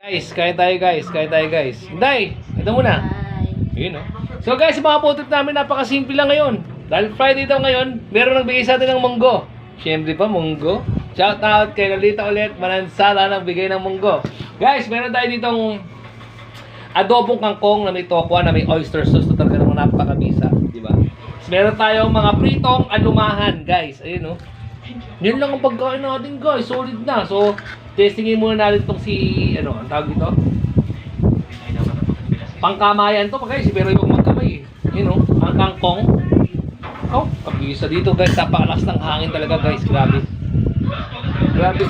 Guys, kaya tayo guys. Day, ito muna. Yun, no? So guys, yung mga food trip namin napakasimple lang ngayon. Dahil Friday daw ngayon, meron nagbigay sa atin ng munggo. Siyempre pa, munggo. Shout out kay Lolita ulit, Manansala ng bigay ng munggo. Guys, meron tayo ditong adobong kangkong na may tokwa, na may oyster sauce na talaga naman napakabisa, di ba? Meron tayong mga pritong alumahan, guys. Ayun, no? Yun lang ang pagkain natin, guys. Solid na. So, testingin muna natin itong ang tawag dito? Pangkamayan to, guys. Pero yung magkamay, yun, no? Ang kangkong. Oh, pag-isa dito, guys. Napakalas ng hangin talaga, guys. Grabe. Grabe.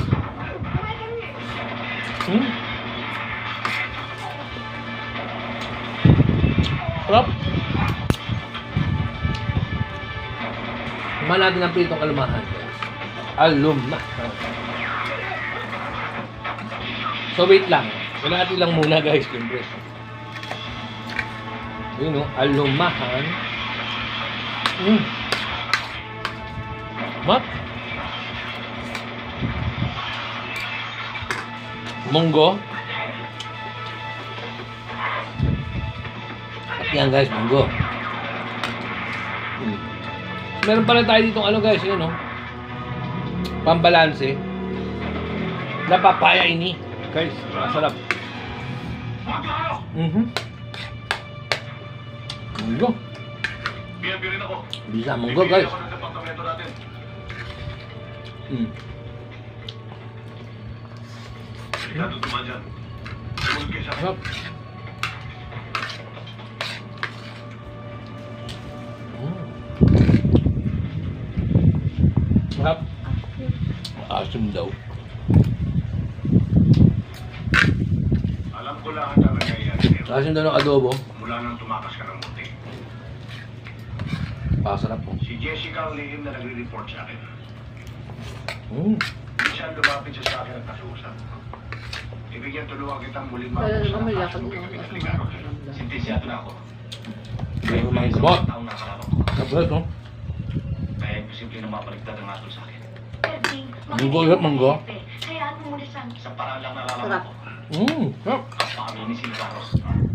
Sarap. Kumain natin ang pritong alumahan, guys. So wait lang. Natin lang muna, guys, siyempre. Yun, no? Alumahan. Mat. Munggo. At yan, guys, munggo. Meron pala tayo ditong guys, yun, no? Pambalanse. Napapaya ini. Guys, masarap. Munggo. Biyabirin ako. Bisa munggo, guys. Natutuman dyan. Sumunod kayo sa akin. Sarap. Sarap. Asim daw. Alam ko lahat ang nangyayari. Asim daw ng adobo. Mula nang tumakas ka ng muti. Pasarap po. Si Jessica ang lihim na nagre-report sa akin. Minsan lumapit siya sa akin at nasuusap. Ibigyan tulungan kitang muling mapos na kaso kay Kapitan Ligaro. Sintisyado na ako. May mga gabot. Taong nakararap ko. Kapag, no? Kaya imposible na mapaligtad ang aso sa akin. Munggo yun, munggo. Sa paraan lang nalalaman ko. Sarap. Pakamini si Ligaro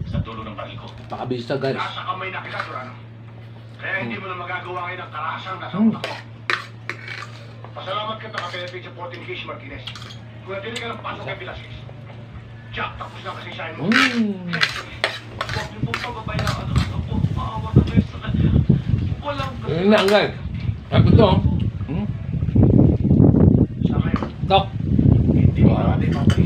sa dulo ng baril ko. Pakabista, guys. Nasa kamay na kita, Durano. Kaya hindi mo na magagawa ngayon ang karasang nasa utak ko. Pasalamat ka naka-benefit sa 14 Kish Martinez. Kung natili ka ng pasok kay Velasquez. Jack, tapos na kasi siya mo. Huwag niyo pong pababayaan ang ako. Maawa na kayo sa kanya. Walang kasi. Yun lang, guys. Sabi ito. Sa ngayon, Tok. hindi mo natin mapalihan.